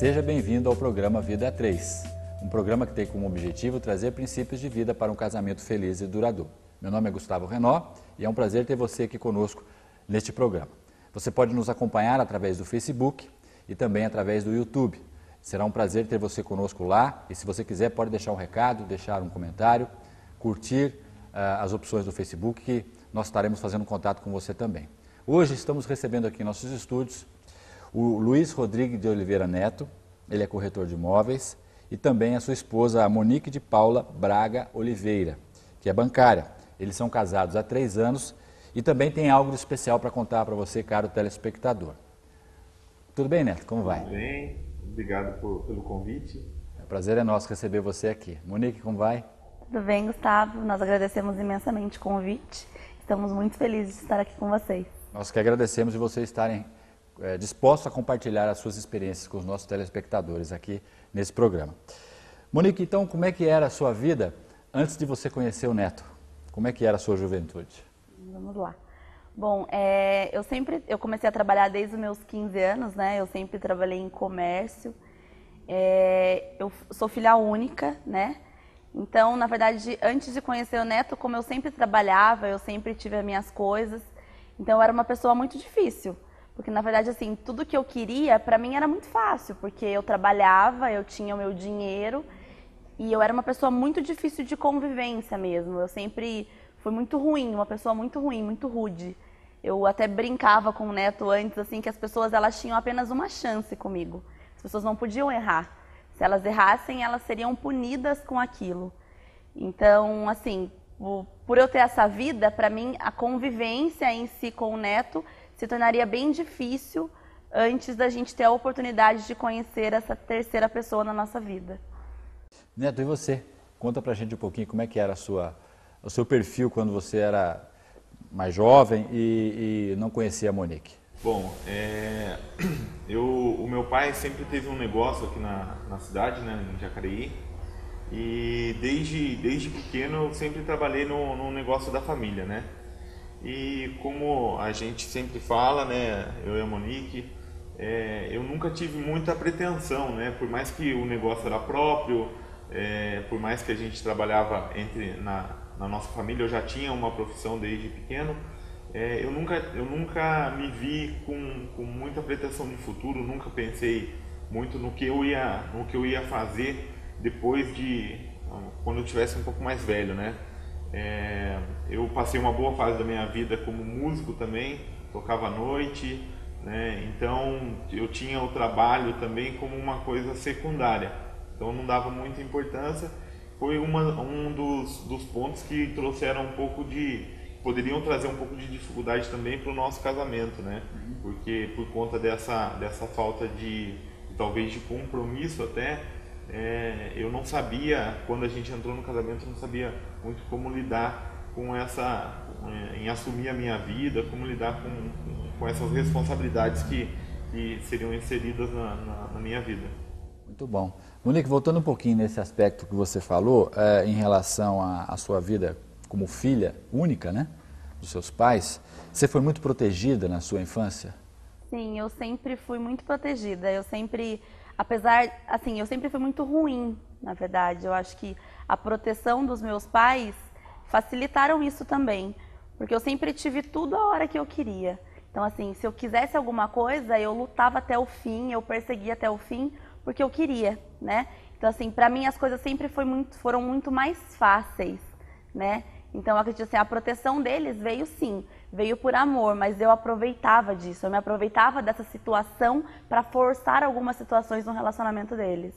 Seja bem-vindo ao programa Vida a 3, um programa que tem como objetivo trazer princípios de vida para um casamento feliz e duradouro. Meu nome é Gustavo Renó e é um prazer ter você aqui conosco neste programa. Você pode nos acompanhar através do Facebook e também através do YouTube. Será um prazer ter você conosco lá e se você quiser pode deixar um recado, deixar um comentário, curtir as opções do Facebook que nós estaremos fazendo contato com você também. Hoje estamos recebendo aqui em nossos estúdios o Luiz Rodrigues de Oliveira Neto, ele é corretor de imóveis, e também a sua esposa, a Monique de Paula Braga Oliveira, que é bancária. Eles são casados há 3 anos e também tem algo de especial para contar para você, caro telespectador. Tudo bem, Neto? Como vai? Tudo bem, obrigado pelo convite. O prazer é nosso receber você aqui. Monique, como vai? Tudo bem, Gustavo. Nós agradecemos imensamente o convite. Estamos muito felizes de estar aqui com vocês. Nós que agradecemos de vocês estarem dispostos a compartilhar as suas experiências com os nossos telespectadores aqui nesse programa. Monique, então, como é que era a sua vida antes de você conhecer o Neto? Como é que era a sua juventude? Vamos lá. Bom, eu comecei a trabalhar desde os meus 15 anos, né? Eu sempre trabalhei em comércio. Eu sou filha única, né? Então, na verdade, antes de conhecer o Neto, como eu sempre trabalhava, eu sempre tive as minhas coisas. Então, eu era uma pessoa muito difícil. Porque, na verdade, assim, tudo que eu queria, para mim era muito fácil. Porque eu trabalhava, eu tinha o meu dinheiro e eu era uma pessoa muito difícil de convivência mesmo. Eu sempre fui muito ruim, uma pessoa muito ruim, muito rude. Eu até brincava com o Neto antes, assim, que as pessoas elas tinham apenas uma chance comigo. As pessoas não podiam errar. Se elas errassem, elas seriam punidas com aquilo. Então, assim, por eu ter essa vida, para mim, a convivência em si com o Neto se tornaria bem difícil antes da gente ter a oportunidade de conhecer essa terceira pessoa na nossa vida. Neto, e você? Conta pra gente um pouquinho como é que era o seu perfil quando você era mais jovem e não conhecia a Monique. Bom, o meu pai sempre teve um negócio aqui na cidade, né, em Jacareí, e desde pequeno eu sempre trabalhei no negócio da família, né? E como a gente sempre fala, né, eu e a Monique, eu nunca tive muita pretensão, né? Por mais que o negócio era próprio, por mais que a gente trabalhava na nossa família, eu já tinha uma profissão desde pequeno, eu nunca me vi com muita pretensão de futuro, nunca pensei muito no que eu ia fazer quando eu tivesse um pouco mais velho, né? Eu passei uma boa fase da minha vida como músico também, tocava à noite, né? Então eu tinha o trabalho também como uma coisa secundária, então não dava muita importância. Foi um dos pontos que trouxeram poderiam trazer um pouco de dificuldade também para o nosso casamento, né? Porque por conta dessa falta talvez de compromisso até, eu não sabia, quando a gente entrou no casamento, eu não sabia muito como lidar em assumir a minha vida, como lidar com essas responsabilidades que seriam inseridas na minha vida. Muito bom. Monique, voltando um pouquinho nesse aspecto que você falou, em relação à sua vida como filha única, né, dos seus pais, você foi muito protegida na sua infância? Sim, eu sempre fui muito protegida. Eu sempre fui muito ruim, na verdade. Eu acho que a proteção dos meus pais facilitaram isso também, porque eu sempre tive tudo a hora que eu queria. Então, assim, se eu quisesse alguma coisa, eu lutava até o fim, eu perseguia até o fim, porque eu queria, né? Então, assim, para mim as coisas sempre foram muito mais fáceis, né? Então, eu acredito assim, a proteção deles veio por amor, mas eu aproveitava disso, eu me aproveitava dessa situação para forçar algumas situações no relacionamento deles.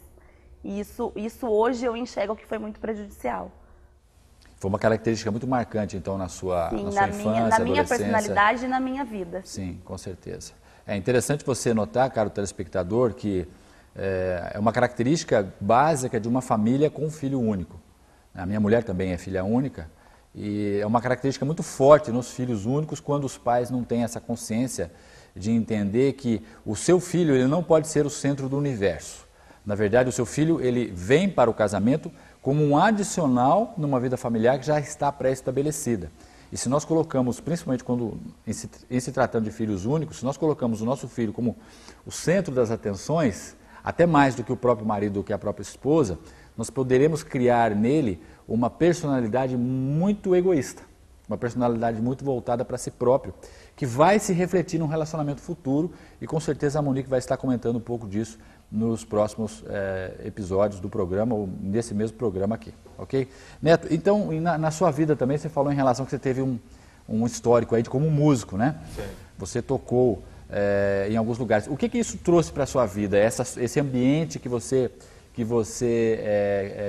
E isso hoje eu enxergo que foi muito prejudicial. Foi uma característica muito marcante, então, na sua infância, na minha personalidade e na minha vida. Sim, com certeza. É interessante você notar, caro telespectador, que é uma característica básica de uma família com um filho único. A minha mulher também é filha única e é uma característica muito forte nos filhos únicos quando os pais não têm essa consciência de entender que o seu filho ele não pode ser o centro do universo. Na verdade, o seu filho ele vem para o casamento como um adicional numa vida familiar que já está pré-estabelecida. E se nós colocamos, principalmente quando em se tratando de filhos únicos, se nós colocamos o nosso filho como o centro das atenções, até mais do que o próprio marido, do que a própria esposa, nós poderemos criar nele uma personalidade muito egoísta, uma personalidade muito voltada para si próprio, que vai se refletir num relacionamento futuro, e com certeza a Monique vai estar comentando um pouco disso nos próximos episódios do programa, ou nesse mesmo programa aqui, ok? Neto, então, na sua vida também, você falou em relação que você teve um histórico aí de como músico, né? Sim. Você tocou em alguns lugares. O que isso trouxe para a sua vida, esse ambiente que você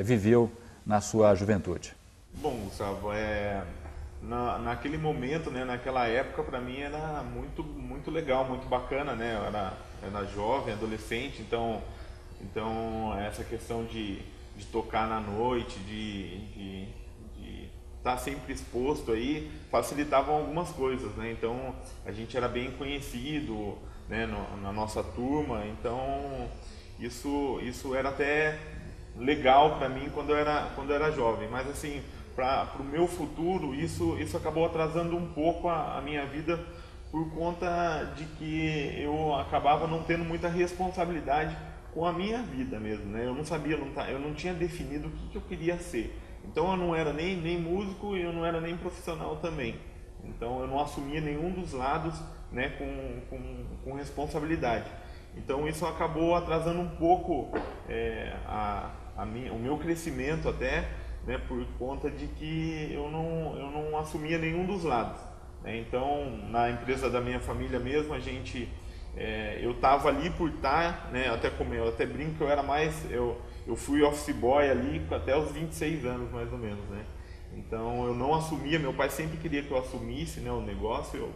viveu na sua juventude? Bom, Gustavo, naquele momento, né, naquela época, para mim era muito legal, muito bacana, né? Eu era jovem, adolescente, então essa questão de tocar na noite, de estar sempre exposto aí, facilitavam algumas coisas, né? Então a gente era bem conhecido, né, na nossa turma, então isso era até legal para mim quando eu era jovem, mas assim, para o meu futuro, isso acabou atrasando um pouco a minha vida, por conta de que eu acabava não tendo muita responsabilidade com a minha vida mesmo, né? Eu não sabia, eu não tinha definido o que eu queria ser. Então eu não era nem músico e eu não era nem profissional também. Então eu não assumia nenhum dos lados, né, com responsabilidade. Então isso acabou atrasando um pouco o meu crescimento até, né, por conta de que eu não assumia nenhum dos lados, né? Então, na empresa da minha família mesmo, eu estava ali por estar, né, eu até brinco que eu era mais, eu fui office boy ali até os 26 anos mais ou menos, né? Então eu não assumia, meu pai sempre queria que eu assumisse, né, o negócio,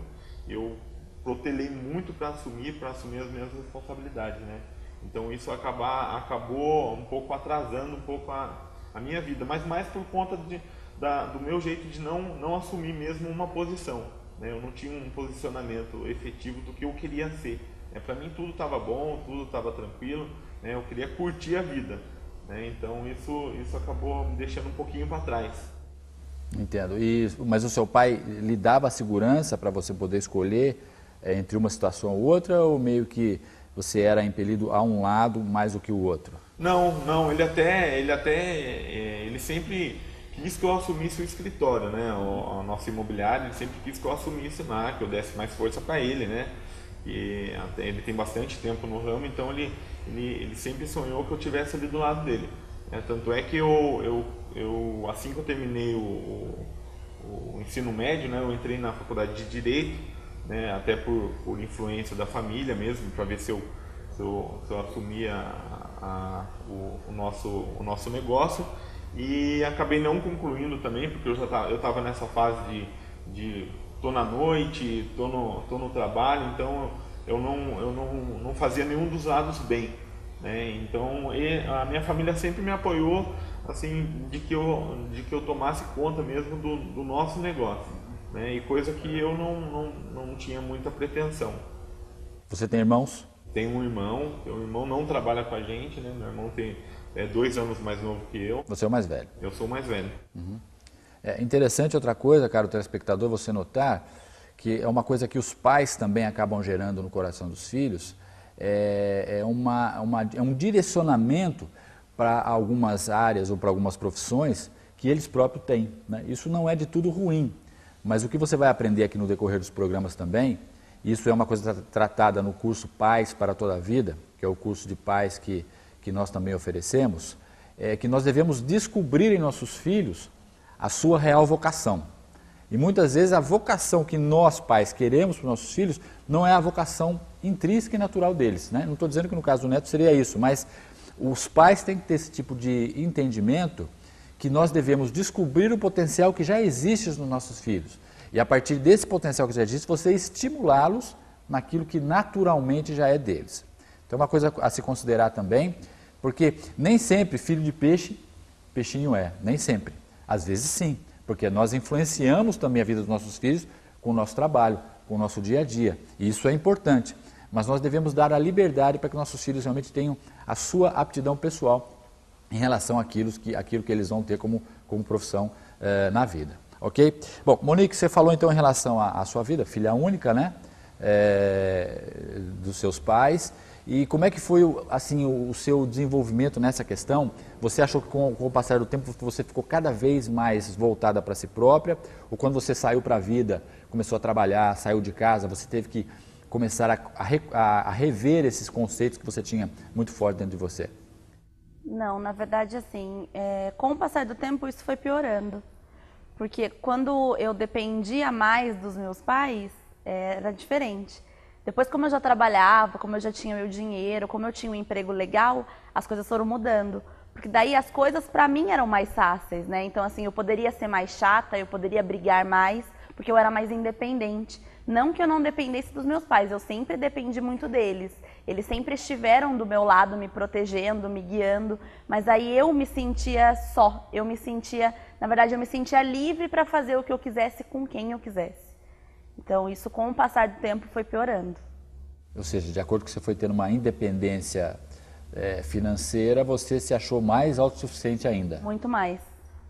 eu protelei muito para assumir as minhas responsabilidades, né? Então isso acabou um pouco atrasando um pouco a minha vida, mas mais por conta do meu jeito de não assumir mesmo uma posição, né? Eu não tinha um posicionamento efetivo do que eu queria ser, né? Para mim tudo estava bom, tudo estava tranquilo, né? Eu queria curtir a vida, né? Então isso acabou me deixando um pouquinho para trás. Entendo. Mas o seu pai lhe dava segurança para você poder escolher entre uma situação ou outra, ou meio que você era impelido a um lado mais do que o outro? Não, ele sempre quis que eu assumisse o escritório, né? A nossa imobiliária, ele sempre quis que eu assumisse lá, que eu desse mais força para ele, né? E até ele tem bastante tempo no ramo, então ele sempre sonhou que eu estivesse ali do lado dele. Tanto é que eu assim que eu terminei o ensino médio, né? Eu entrei na faculdade de Direito, né? Até por influência da família mesmo, para ver se eu assumia o nosso negócio, e acabei não concluindo também, porque eu estava nessa fase de tô na noite, tô no trabalho, então eu não fazia nenhum dos lados bem, né? Então a minha família sempre me apoiou, assim, de que eu tomasse conta mesmo do nosso negócio, né? E coisa que eu não tinha muita pretensão. Você tem irmãos? Tenho um irmão não trabalha com a gente, né? Meu irmão é 2 anos mais novo que eu. Você é o mais velho? Eu sou o mais velho. Uhum. É interessante outra coisa, caro telespectador, você notar que é uma coisa que os pais também acabam gerando no coração dos filhos, é um direcionamento para algumas áreas ou para algumas profissões que eles próprios têm, né? Isso não é de tudo ruim, mas o que você vai aprender aqui no decorrer dos programas também, isso é uma coisa tratada no curso Pais para toda a Vida, que é o curso de pais que nós também oferecemos, é que nós devemos descobrir em nossos filhos a sua real vocação. E muitas vezes a vocação que nós pais queremos para os nossos filhos não é a vocação intrínseca e natural deles, né? Não estou dizendo que no caso do neto seria isso, mas os pais têm que ter esse tipo de entendimento que nós devemos descobrir o potencial que já existe nos nossos filhos. E a partir desse potencial que já existe, você estimulá-los naquilo que naturalmente já é deles. Então é uma coisa a se considerar também, porque nem sempre filho de peixe, peixinho é, nem sempre. Às vezes sim, porque nós influenciamos também a vida dos nossos filhos com o nosso trabalho, com o nosso dia a dia. E isso é importante, mas nós devemos dar a liberdade para que nossos filhos realmente tenham a sua aptidão pessoal em relação àquilo que eles vão ter como profissão na vida. Ok? Bom, Monique, você falou então em relação à sua vida, filha única, né? Dos seus pais, E como é que foi assim, o seu desenvolvimento nessa questão? Você achou que com o passar do tempo você ficou cada vez mais voltada para si própria? Ou quando você saiu para a vida, começou a trabalhar, saiu de casa, você teve que começar a rever esses conceitos que você tinha muito forte dentro de você? Não, na verdade, assim, com o passar do tempo isso foi piorando. Porque quando eu dependia mais dos meus pais, era diferente. Depois, como eu já trabalhava, como eu já tinha meu dinheiro, como eu tinha um emprego legal, as coisas foram mudando. Porque daí as coisas para mim eram mais fáceis, né? Então, assim, eu poderia ser mais chata, eu poderia brigar mais, porque eu era mais independente. Não que eu não dependesse dos meus pais, eu sempre dependi muito deles. Eles sempre estiveram do meu lado, me protegendo, me guiando, mas aí eu me sentia só. Na verdade, eu me sentia livre para fazer o que eu quisesse com quem eu quisesse. Então, isso com o passar do tempo foi piorando. Ou seja, de acordo com que você foi tendo uma independência financeira, você se achou mais autossuficiente ainda? Muito mais,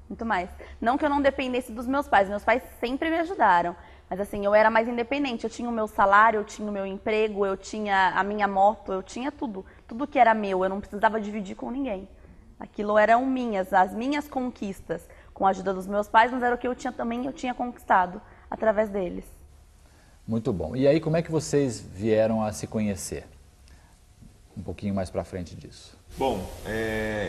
muito mais. Não que eu não dependesse dos meus pais sempre me ajudaram. Mas assim, eu era mais independente, eu tinha o meu salário, eu tinha o meu emprego, eu tinha a minha moto, eu tinha tudo. Tudo que era meu, eu não precisava dividir com ninguém. Aquilo eram as minhas conquistas, com a ajuda dos meus pais, mas era o que eu tinha conquistado através deles. Muito bom. E aí, como é que vocês vieram a se conhecer? Um pouquinho mais para frente disso. Bom,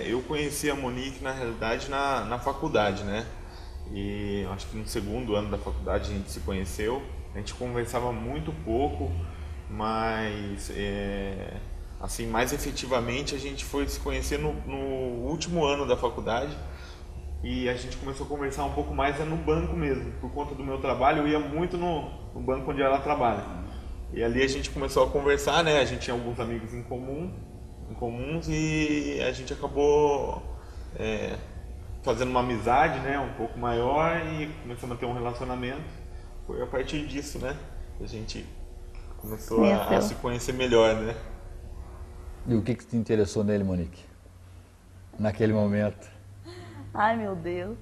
eu conheci a Monique, na realidade, na faculdade, né? E acho que no segundo ano da faculdade a gente se conheceu. A gente conversava muito pouco, mas assim, mais efetivamente a gente foi se conhecer no último ano da faculdade. E a gente começou a conversar um pouco mais no banco mesmo. Por conta do meu trabalho, eu ia muito no banco onde ela trabalha. E ali a gente começou a conversar, né? A gente tinha alguns amigos em comuns e a gente acabou fazendo uma amizade, né? Um pouco maior e começamos a ter um relacionamento. Foi a partir disso, né? A gente começou a se conhecer melhor, né? E o que te interessou nele, Monique? Naquele momento? Ai, meu Deus.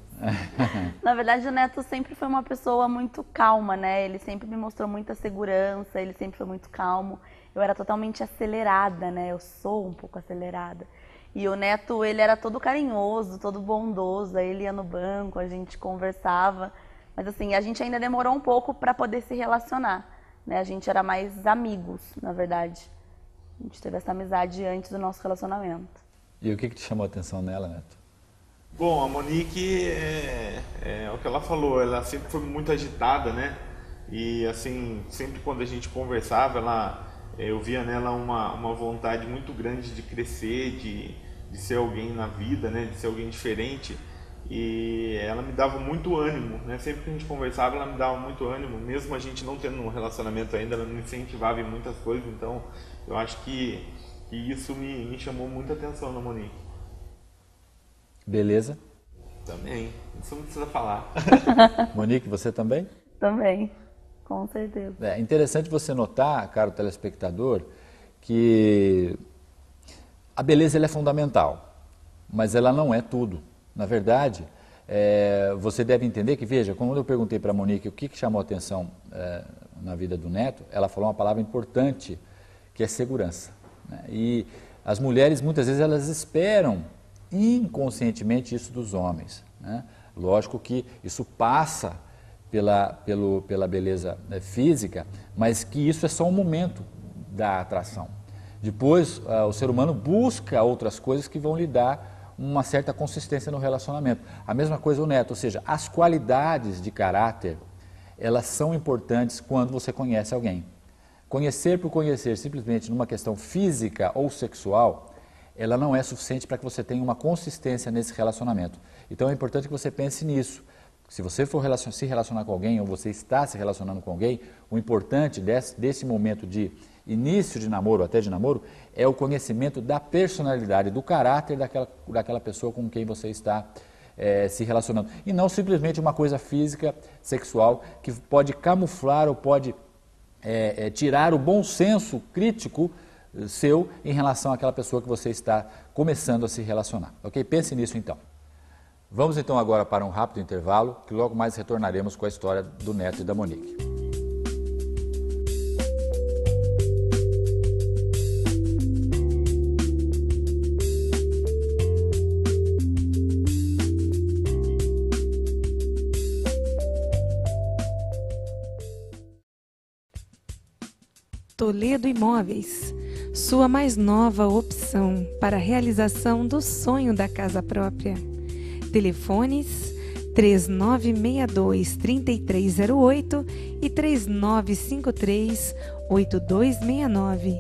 Na verdade, o Neto sempre foi uma pessoa muito calma, né? Ele sempre me mostrou muita segurança, ele sempre foi muito calmo. Eu era totalmente acelerada, né? Eu sou um pouco acelerada. E o Neto, ele era todo carinhoso, todo bondoso. Aí ele ia no banco, a gente conversava. Mas assim, a gente ainda demorou um pouco para poder se relacionar, né? A gente era mais amigos, na verdade. A gente teve essa amizade antes do nosso relacionamento. E o que te chamou a atenção nela, Neto? Bom, a Monique é o que ela falou, ela sempre foi muito agitada, né? E assim, sempre quando a gente conversava, eu via nela uma vontade muito grande de crescer, de ser alguém na vida, né? De ser alguém diferente. E ela me dava muito ânimo, né? Sempre que a gente conversava, ela me dava muito ânimo, mesmo a gente não tendo um relacionamento ainda, ela me incentivava em muitas coisas. Então, eu acho que isso me chamou muita atenção na Monique. Beleza? Também, isso não precisa falar. Monique, você também? Também, com certeza. É interessante você notar, caro telespectador, que a beleza ela é fundamental, mas ela não é tudo. Na verdade, você deve entender que, veja, quando eu perguntei para a Monique o que chamou a atenção na vida do Neto, ela falou uma palavra importante, que é segurança, né? E as mulheres, muitas vezes, elas esperam inconscientemente isso dos homens, né? Lógico que isso passa pela beleza física, mas que isso é só um momento da atração. Depois, o ser humano busca outras coisas que vão lhe dar uma certa consistência no relacionamento. A mesma coisa o Neto, ou seja, as qualidades de caráter, elas são importantes quando você conhece alguém. Conhecer por conhecer, simplesmente numa questão física ou sexual, ela não é suficiente para que você tenha uma consistência nesse relacionamento. Então é importante que você pense nisso. Se você for se relacionar com alguém ou você está se relacionando com alguém, o importante desse momento de início de namoro, até de namoro, é o conhecimento da personalidade, do caráter daquela pessoa com quem você está se relacionando. E não simplesmente uma coisa física, sexual, que pode camuflar ou pode tirar o bom senso crítico seu em relação àquela pessoa que você está começando a se relacionar. Ok? Pense nisso então. Vamos então agora para um rápido intervalo, que logo mais retornaremos com a história do Neto e da Monique. Toledo Imóveis, sua mais nova opção para a realização do sonho da casa própria. Telefones 3962-3308 e 3953-8269.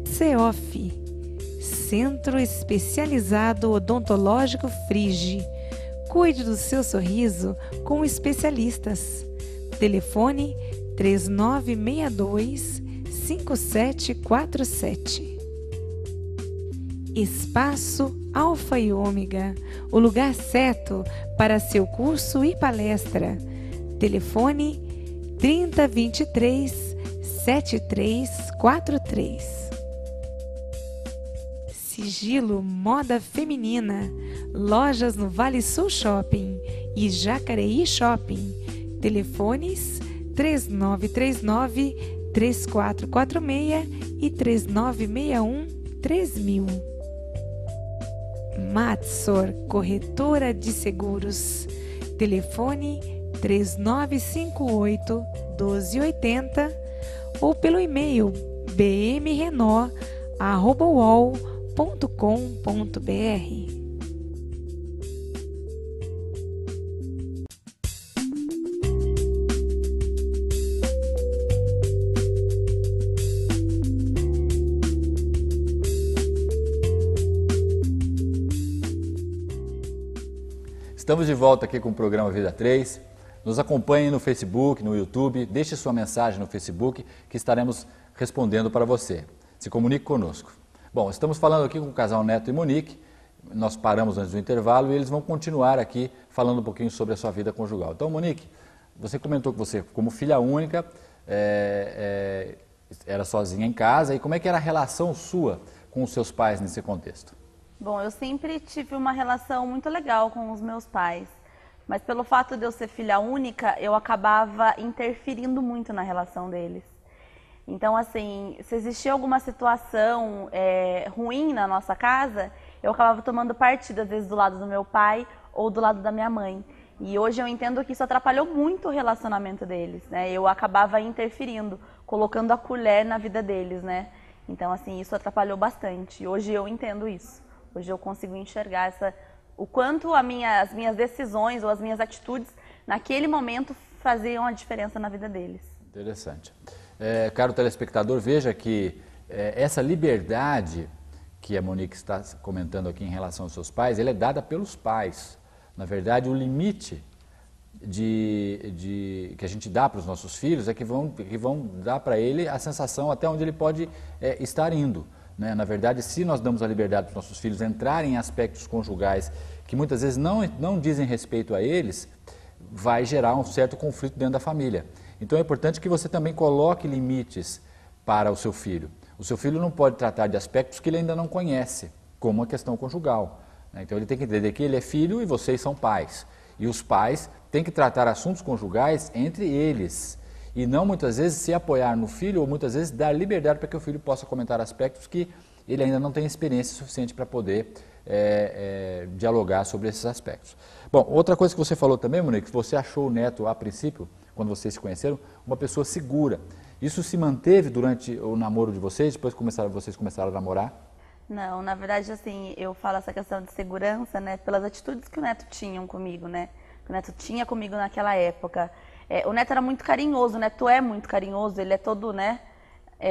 CEOF, Centro Especializado Odontológico Frige. Cuide do seu sorriso com especialistas. Telefone 3962-5747. Espaço Alfa e Ômega, o lugar certo para seu curso e palestra. Telefone 3023-7343. Sigilo Moda Feminina, lojas no Vale Sul Shopping e Jacareí Shopping. Telefones 3939-3446 e 3961-3000. Matsor, corretora de seguros. Telefone 3958-1280 ou pelo e-mail bmrenor@uol.com.br. Estamos de volta aqui com o programa Vida 3. Nos acompanhe no Facebook, no YouTube, deixe sua mensagem no Facebook que estaremos respondendo para você. Se comunique conosco. Bom, estamos falando aqui com o casal Neto e Monique. Nós paramos antes do intervalo e eles vão continuar aqui falando um pouquinho sobre a sua vida conjugal. Então, Monique, você comentou que você, como filha única, era sozinha em casa. E como é que era a relação sua com os seus pais nesse contexto? Bom, eu sempre tive uma relação muito legal com os meus pais, mas pelo fato de eu ser filha única, eu acabava interferindo muito na relação deles. Então, assim, se existia alguma situação ruim na nossa casa, eu acabava tomando partido, às vezes, do lado do meu pai ou do lado da minha mãe. E hoje eu entendo que isso atrapalhou muito o relacionamento deles, né? Eu acabava interferindo, colocando a colher na vida deles, né? Então, assim, isso atrapalhou bastante. Hoje eu entendo isso. Hoje eu consigo enxergar o quanto as minhas decisões ou as minhas atitudes naquele momento faziam a diferença na vida deles. Interessante. Caro telespectador, veja que essa liberdade que a Monique está comentando aqui em relação aos seus pais, ela é dada pelos pais. Na verdade, o limite que a gente dá para os nossos filhos é que vão dar para ele a sensação até onde ele pode estar indo. Na verdade, se nós damos a liberdade para os nossos filhos entrarem em aspectos conjugais que muitas vezes não dizem respeito a eles, vai gerar um certo conflito dentro da família. Então é importante que você também coloque limites para o seu filho. O seu filho não pode tratar de aspectos que ele ainda não conhece, como a questão conjugal. Então ele tem que entender que ele é filho e vocês são pais. E os pais têm que tratar assuntos conjugais entre eles. E não muitas vezes se apoiar no filho ou muitas vezes dar liberdade para que o filho possa comentar aspectos que ele ainda não tem experiência suficiente para poder dialogar sobre esses aspectos. Bom, outra coisa que você falou também, Monique, que você achou o Neto, a princípio, quando vocês se conheceram, uma pessoa segura. Isso se manteve durante o namoro de vocês, depois que vocês começaram a namorar? Não, na verdade, assim, eu falo essa questão de segurança, né, pelas atitudes que o Neto tinha comigo, né, que o Neto tinha comigo naquela época. O Neto era muito carinhoso, o Neto é muito carinhoso, ele é todo, né,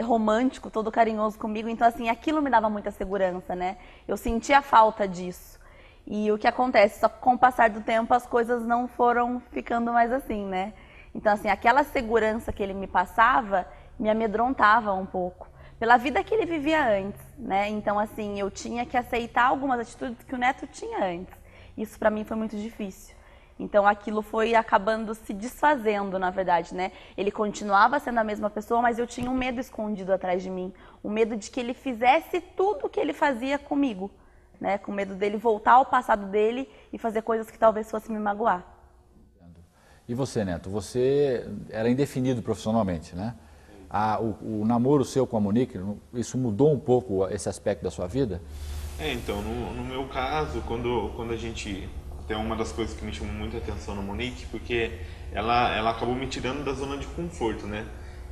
romântico, todo carinhoso comigo, então, assim, aquilo me dava muita segurança, né, eu sentia falta disso. E o que acontece, só que com o passar do tempo as coisas não foram ficando mais assim, né, então, assim, aquela segurança que ele me passava me amedrontava um pouco, pela vida que ele vivia antes, né, então, assim, eu tinha que aceitar algumas atitudes que o Neto tinha antes, isso pra mim foi muito difícil. Então aquilo foi acabando se desfazendo, na verdade, né? Ele continuava sendo a mesma pessoa, mas eu tinha um medo escondido atrás de mim. O medo de que ele fizesse tudo o que ele fazia comigo, né? Com medo dele voltar ao passado dele e fazer coisas que talvez fossem me magoar. E você, Neto? Você era indefinido profissionalmente, né? O namoro seu com a Monique, isso mudou um pouco esse aspecto da sua vida? Então, no meu caso, quando a gente... Tem uma das coisas que me chamou muita atenção na Monique, porque ela acabou me tirando da zona de conforto, né?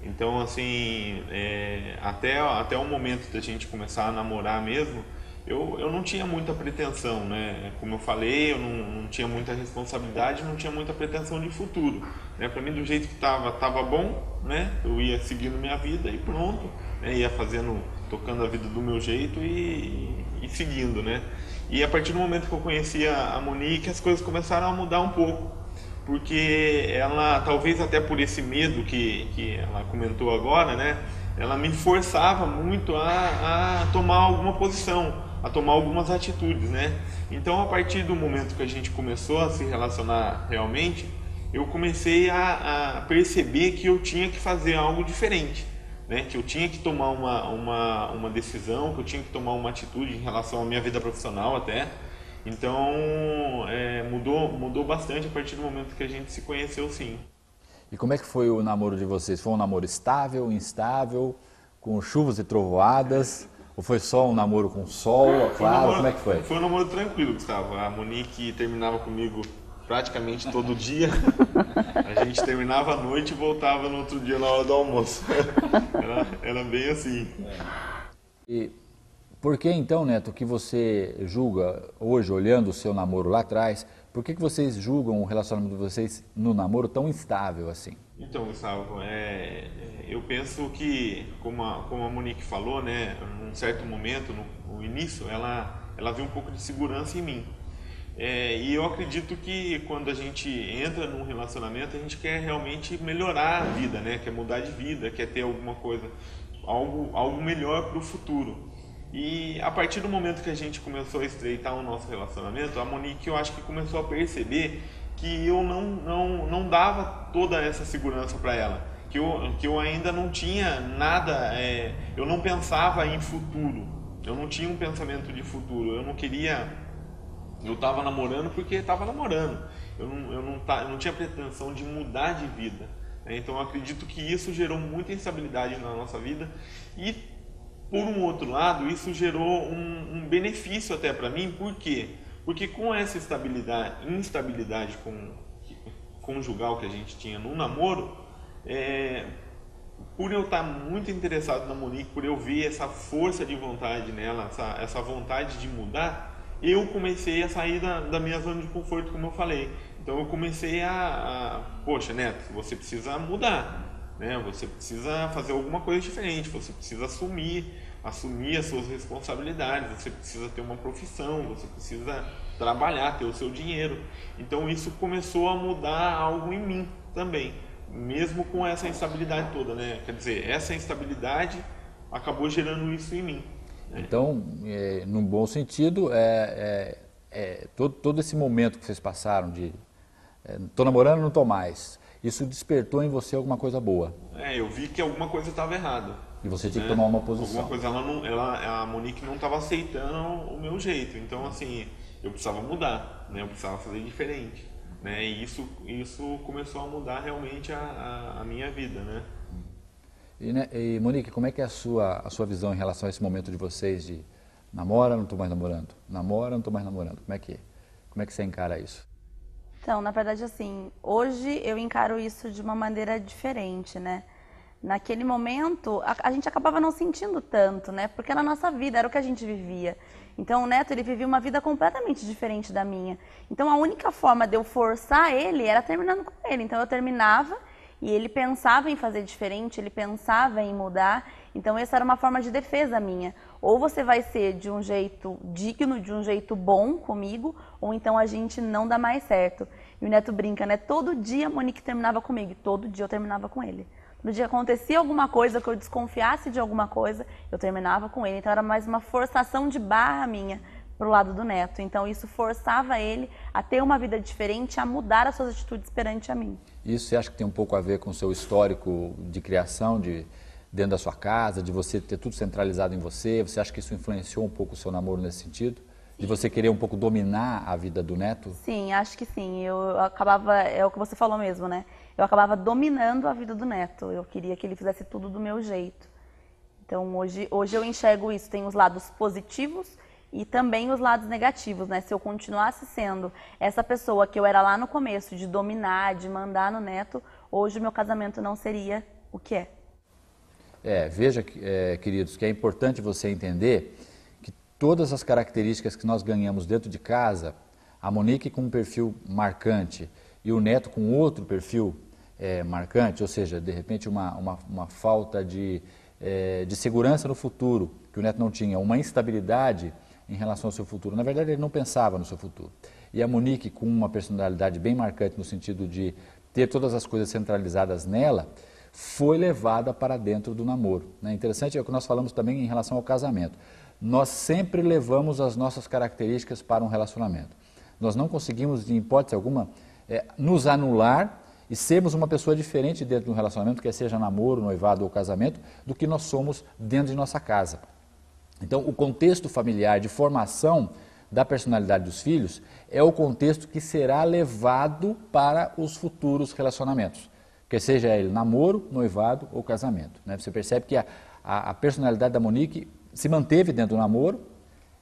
Então, assim, até o momento da gente começar a namorar mesmo, eu não tinha muita pretensão, né? Como eu falei, eu não tinha muita responsabilidade, não tinha muita pretensão de futuro, né? Para mim, do jeito que tava bom, né? Eu ia seguindo minha vida e pronto, né? Ia tocando a vida do meu jeito e seguindo, né? E a partir do momento que eu conheci a Monique, as coisas começaram a mudar um pouco, porque ela, talvez até por esse medo que ela comentou agora, né? Ela me forçava muito a tomar alguma posição, a tomar algumas atitudes, né? Então, a partir do momento que a gente começou a se relacionar realmente, eu comecei a perceber que eu tinha que fazer algo diferente, né? Que eu tinha que tomar uma decisão, que eu tinha que tomar uma atitude em relação à minha vida profissional até. Então, mudou bastante a partir do momento que a gente se conheceu, sim. E como é que foi o namoro de vocês? Foi um namoro estável, instável, com chuvas e trovoadas? Ou foi só um namoro com sol, claro? Como é que foi? Foi um namoro tranquilo, Gustavo. A Monique terminava comigo praticamente todo dia. A gente terminava à noite e voltava no outro dia na hora do almoço. Era bem assim. E por que então, Neto, que você julga hoje, olhando o seu namoro lá atrás, por que vocês julgam o relacionamento de vocês no namoro tão instável assim? Então, Gustavo, eu penso que, como a Monique falou, né, num certo momento, no início, ela viu um pouco de segurança em mim. E eu acredito que quando a gente entra num relacionamento, a gente quer realmente melhorar a vida, né? Quer mudar de vida, quer ter alguma coisa, algo melhor para o futuro. E a partir do momento que a gente começou a estreitar o nosso relacionamento, a Monique, eu acho que começou a perceber que eu não dava toda essa segurança para ela, que eu ainda não tinha nada, eu não pensava em futuro, eu não tinha um pensamento de futuro, eu estava namorando porque estava namorando, eu não tinha pretensão de mudar de vida, né? Então eu acredito que isso gerou muita instabilidade na nossa vida e, por um outro lado, isso gerou um benefício até para mim. Por quê? Porque com essa instabilidade conjugal que a gente tinha no namoro, por eu estar muito interessado na Monique, por eu ver essa força de vontade nela, essa vontade de mudar, eu comecei a sair da minha zona de conforto, como eu falei. Então eu comecei poxa, Neto, você precisa mudar, né? Você precisa fazer alguma coisa diferente, você precisa assumir as suas responsabilidades, você precisa ter uma profissão, você precisa trabalhar, ter o seu dinheiro. Então isso começou a mudar algo em mim também, mesmo com essa instabilidade toda, né? Quer dizer, essa instabilidade acabou gerando isso em mim, né? Então, num bom sentido, todo esse momento que vocês passaram de tô namorando, não tô mais, isso despertou em você alguma coisa boa. Eu vi que alguma coisa estava errada. E você tinha que tomar uma posição. Alguma coisa, a Monique não estava aceitando o meu jeito. Então, assim, eu precisava mudar, né? Eu precisava fazer diferente, né? E isso começou a mudar realmente a minha vida, né? E Monique, como é que é a sua visão em relação a esse momento de vocês de namora, não estou mais namorando, namora, não estou mais namorando? Como é que você encara isso? Então, na verdade, assim, hoje eu encaro isso de uma maneira diferente, né? Naquele momento, a gente acabava não sentindo tanto, né? Porque era a nossa vida, era o que a gente vivia. Então, o Neto, ele vivia uma vida completamente diferente da minha. Então, a única forma de eu forçar ele era terminando com ele. Então, eu terminava e ele pensava em fazer diferente, ele pensava em mudar. Então, essa era uma forma de defesa minha. Ou você vai ser de um jeito digno, de um jeito bom comigo, ou então a gente não dá mais certo. E o Neto brinca, né? Todo dia a Monique terminava comigo, e todo dia eu terminava com ele. No dia que acontecia alguma coisa, que eu desconfiasse de alguma coisa, eu terminava com ele. Então era mais uma forçação de barra minha pro lado do Neto. Então isso forçava ele a ter uma vida diferente, a mudar as suas atitudes perante a mim. Isso você acha que tem um pouco a ver com o seu histórico de criação, dentro da sua casa, de você ter tudo centralizado em você? Você acha que isso influenciou um pouco o seu namoro nesse sentido? De você querer um pouco dominar a vida do Neto? Sim, acho que sim. Eu acabava, é o que você falou mesmo, né? Eu acabava dominando a vida do Neto. Eu queria que ele fizesse tudo do meu jeito. Então hoje eu enxergo isso. Tem os lados positivos e também os lados negativos, né? Se eu continuasse sendo essa pessoa que eu era lá no começo, de dominar, de mandar no Neto, hoje o meu casamento não seria o que é. Veja, queridos, que é importante você entender que todas as características que nós ganhamos dentro de casa, a Monique com um perfil marcante e o Neto com outro perfil marcante, ou seja, de repente uma falta de segurança no futuro, que o Neto não tinha, uma instabilidade em relação ao seu futuro. Na verdade, ele não pensava no seu futuro. E a Monique, com uma personalidade bem marcante no sentido de ter todas as coisas centralizadas nela, foi levada para dentro do namoro. Interessante é o que nós falamos também em relação ao casamento. Nós sempre levamos as nossas características para um relacionamento. Nós não conseguimos, em hipótese alguma, nos anular e sermos uma pessoa diferente dentro de um relacionamento, quer seja namoro, noivado ou casamento, do que nós somos dentro de nossa casa. Então, o contexto familiar de formação da personalidade dos filhos é o contexto que será levado para os futuros relacionamentos, quer seja ele namoro, noivado ou casamento. Você percebe que a personalidade da Monique se manteve dentro do namoro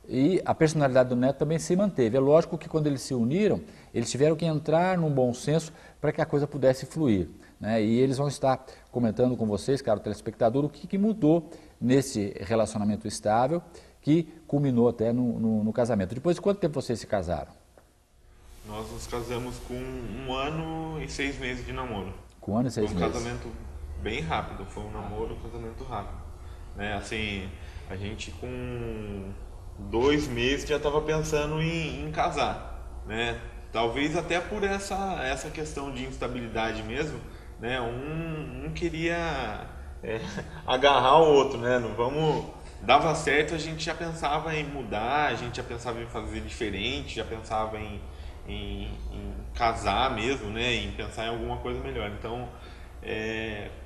e a personalidade do Neto também se manteve. É lógico que quando eles se uniram, eles tiveram que entrar num bom senso para que a coisa pudesse fluir. E eles vão estar comentando com vocês, caro telespectador, o que mudou nesse relacionamento estável que culminou até no casamento. Depois de quanto tempo vocês se casaram? Nós nos casamos com 1 ano e 6 meses de namoro. Com 1 ano e 6 meses. Foi um casamento bem rápido, foi um namoro, um casamento rápido. Assim, a gente com 2 meses já estava pensando em casar, Talvez até por essa questão de instabilidade mesmo, um queria agarrar o outro, Não vamos... Dava certo, a gente já pensava em mudar, a gente já pensava em fazer diferente, já pensava em casar mesmo, em pensar em alguma coisa melhor. Então,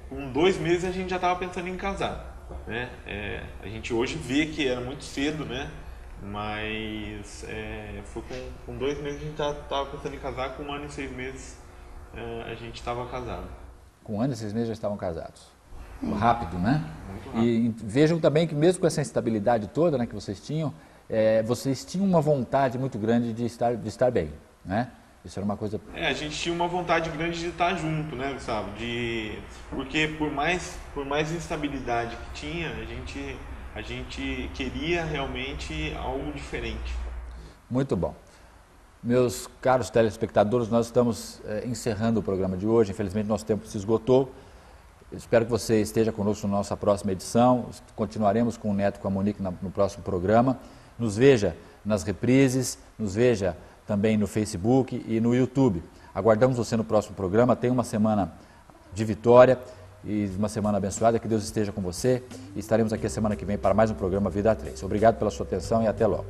com 2 meses a gente já estava pensando em casar, A gente hoje vê que era muito cedo, Mas foi com 2 meses a gente estava pensando em casar, com 1 ano e 6 meses a gente estava casado. Com 1 ano e 6 meses já estavam casados. Rápido, Muito rápido. E vejam também que mesmo com essa instabilidade toda que vocês tinham uma vontade muito grande de estar bem, Isso era uma coisa... A gente tinha uma vontade grande de estar junto, Gustavo? Porque por mais instabilidade que tinha, a gente queria realmente algo diferente. Muito bom. Meus caros telespectadores, nós estamos encerrando o programa de hoje. Infelizmente, nosso tempo se esgotou. Espero que você esteja conosco na nossa próxima edição. Continuaremos com o Neto e com a Monique no próximo programa. Nos veja nas reprises, nos veja também no Facebook e no YouTube. Aguardamos você no próximo programa. Tenha uma semana de vitória e uma semana abençoada. Que Deus esteja com você. E estaremos aqui a semana que vem para mais um programa Vida 3. Obrigado pela sua atenção e até logo.